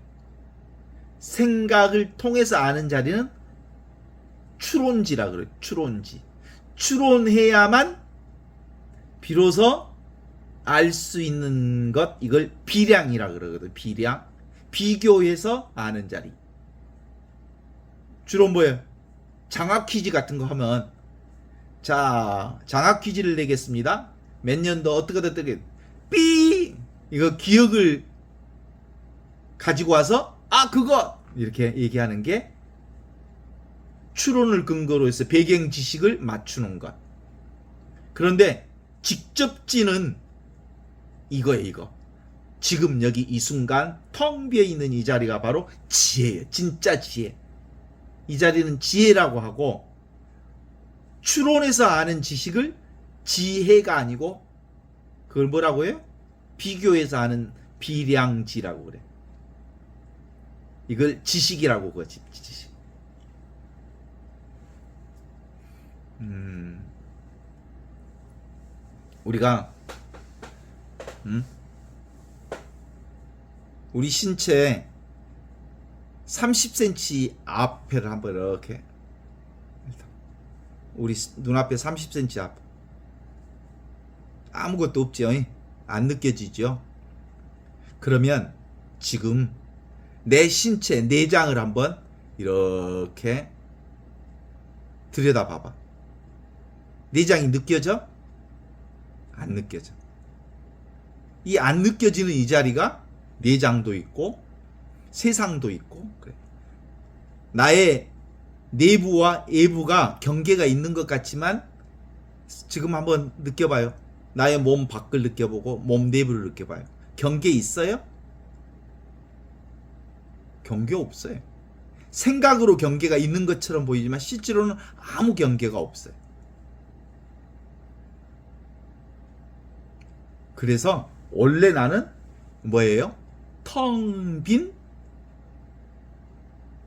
생각을 통해서 아는 자리는 추론지라 그래. 추론지. 추론해야만 비로소 알 수 있는 것, 이걸 비량이라 그러거든. 비량. 비교해서 아는 자리. 주로 뭐예요? 장학 퀴즈 같은 거 하면, 자, 장학 퀴즈를 내겠습니다. 몇 년도 어떻게 삐! 이거 기억을 가지고 와서 그거! 이렇게 얘기하는 게 추론을 근거로 해서 배경 지식을 맞추는 것. 그런데 직접지는 이거예요, 이거. 지금 여기 이 순간 텅 비어 있는 이 자리가 바로 지혜예요. 진짜 지혜. 이 자리는 지혜라고 하고, 추론해서 아는 지식을 지혜가 아니고 그걸 뭐라고 해요? 비교해서 아는 비량지라고 그래. 이걸 지식이라고 그러지. 지식. 우리가 우리 신체 30cm 앞에를 한번 이렇게, 우리 눈앞에 30cm 앞, 아무것도 없죠. 안 느껴지죠. 그러면 지금 내 신체 내장을 한번 이렇게 들여다봐봐. 내장이 느껴져? 안 느껴져. 이 안 느껴지는 이 자리가 내장도 있고 세상도 있고 그래. 나의 내부와 외부가 경계가 있는 것 같지만 지금 한번 느껴봐요. 나의 몸 밖을 느껴보고 몸 내부를 느껴봐요. 경계 있어요? 경계 없어요. 생각으로 경계가 있는 것처럼 보이지만 실제로는 아무 경계가 없어요. 그래서 원래 나는 뭐예요? 텅 빈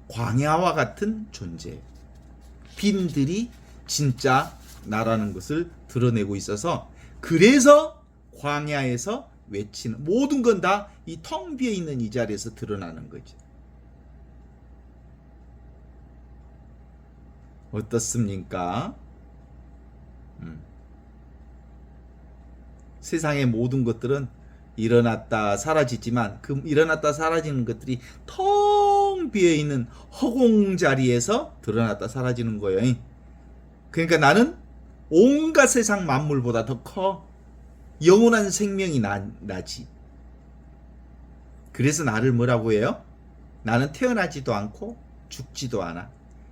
광야와 같은 존재예요. 빈들이 진짜 나라는 것을 드러내고 있어서, 그래서 광야에서 외치는 모든 건 다 이 텅 비어 있는 이 자리에서 드러나는 거죠. 어떻습니까? 세상의 모든 것들은 일어났다 사라지지만 그 일어났다 사라지는 것들이 텅 비어 있는 허공 자리에서 드러났다 사라지는 거예요. 그러니까 나는 온갖 세상 만물보다 더 커. 영원한 생명이 나지. 그래서 나를 뭐라고 해요? 나는 태어나지도 않고 죽지도 않아.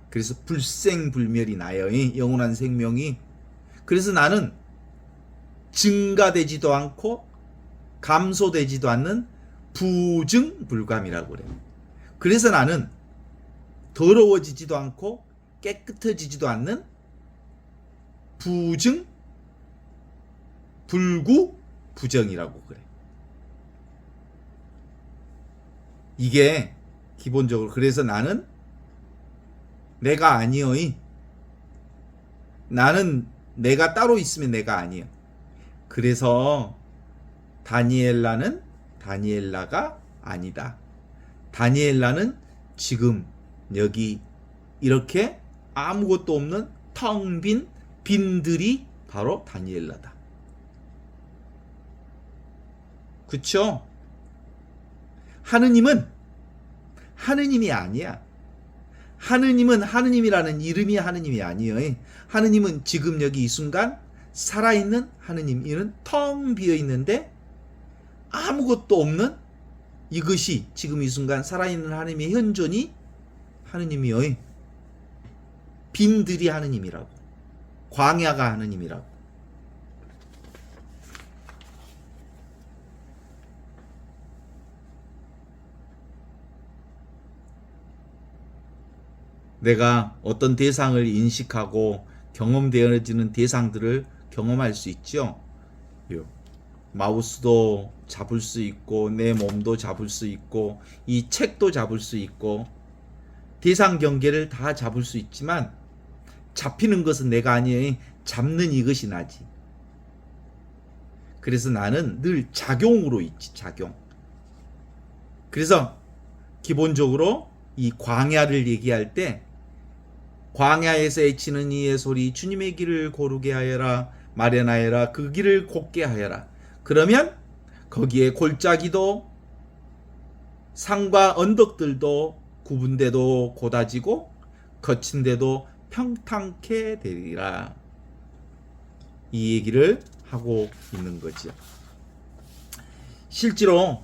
그래서 불생불멸이 나요. 영원한 생명이. 그래서 나는 증가되지도 않고 감소되지도 않는 부증불감이라고 그래요. 그래서 나는 더러워지지도 않고 깨끗해지지도 않는 부증, 불구, 부정이라고 그래. 이게 기본적으로. 그래서 나는 내가 아니요. 나는 내가 따로 있으면 내가 아니요. 그래서 다니엘라는 다니엘라가 아니다. 다니엘라는 지금 여기 이렇게 아무것도 없는 텅 빈 빈들이 바로 다니엘라다. 그쵸? 하느님은 하느님이 아니야. 하느님은 하느님이라는 이름이 하느님이 아니에요. 하느님은 지금 여기 이 순간 살아있는 하느님. 이는 텅 비어있는데 아무것도 없는 이것이 지금 이 순간 살아있는 하느님의 현존이 하느님이에요. 빈들이 하느님이라고. 광야가 하느님이라고. 내가 어떤 대상을 인식하고 경험되어지는 대상들을 경험할 수 있죠. 마우스도 잡을 수 있고 내 몸도 잡을 수 있고 이 책도 잡을 수 있고 대상 경계를 다 잡을 수 있지만 잡히는 것은 내가 아니에요. 잡는 이것이 나지. 그래서 나는 늘 작용으로 있지. 작용. 그래서 기본적으로 이 광야를 얘기할 때 광야에서 애치는 이의 소리 주님의 길을 고르게 하여라 마련하여라 그 길을 곱게 하여라. 그러면 거기에 골짜기도 산과 언덕들도 구분돼도 고다지고 거친데도 평탄케 되리라. 이 얘기를 하고 있는 거죠. 실제로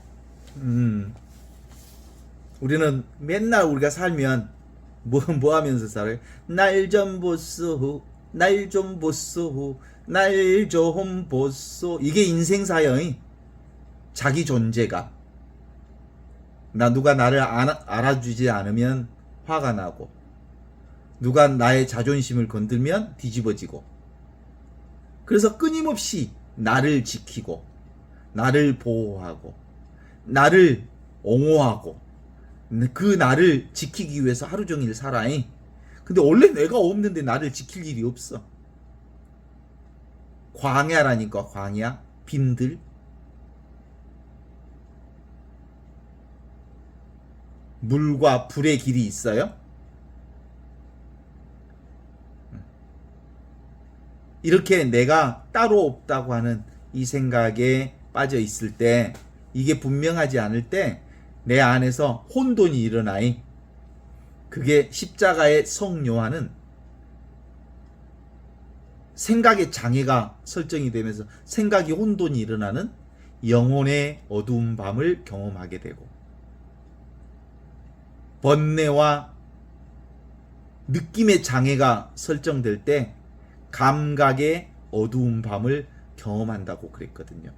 우리는 맨날 우리가 살면 뭐 하면서 살아요? 날 좀 보소, 날 좀 보소, 날 좀 보소. 이게 인생사요. 자기 존재가. 누가 나를 알아주지 않으면 화가 나고, 누가 나의 자존심을 건들면 뒤집어지고. 그래서 끊임없이 나를 지키고, 나를 보호하고, 나를 옹호하고, 그 나를 지키기 위해서 하루 종일 살아. 근데 원래 내가 없는데 나를 지킬 일이 없어. 광야라니까. 광야. 빈들. 물과 불의 길이 있어요? 이렇게 내가 따로 없다고 하는 이 생각에 빠져 있을 때, 이게 분명하지 않을 때 내 안에서 혼돈이 일어나이. 그게 십자가의 성 요한은 생각의 장애가 설정이 되면서 생각이 혼돈이 일어나는 영혼의 어두운 밤을 경험하게 되고, 번뇌와 느낌의 장애가 설정될 때 감각의 어두운 밤을 경험한다고 그랬거든요.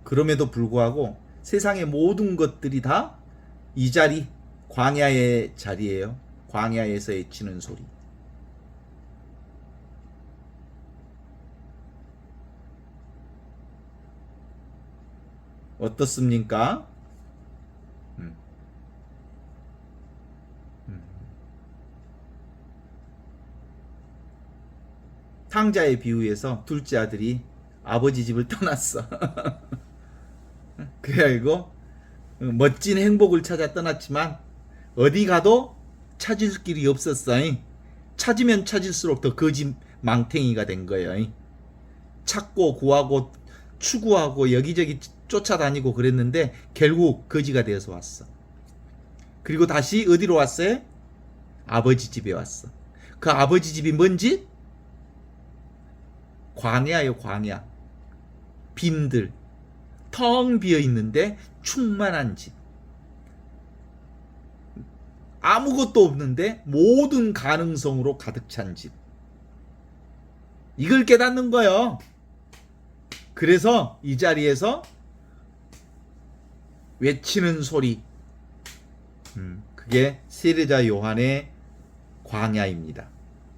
그럼에도 불구하고 세상의 모든 것들이 다 이 자리, 광야의 자리예요. 광야에서 애치는 소리. 어떻습니까? 탕자의 비유에서 둘째 아들이 아버지 집을 떠났어. 그래가지고 멋진 행복을 찾아 떠났지만 어디 가도 찾을 길이 없었어. 찾으면 찾을수록 더 거짓 망탱이가 된 거예요. 찾고 구하고 추구하고 여기저기 쫓아다니고 그랬는데 결국 거지가 되어서 왔어. 그리고 다시 어디로 왔어요? 아버지 집에 왔어. 그 아버지 집이 뭔지? 광야요. 광야. 빈들. 텅 비어 있는데 충만한 집. 아무것도 없는데 모든 가능성으로 가득 찬 집. 이걸 깨닫는 거예요. 그래서 이 자리에서 외치는 소리, 그게 세례자 요한의 광야입니다.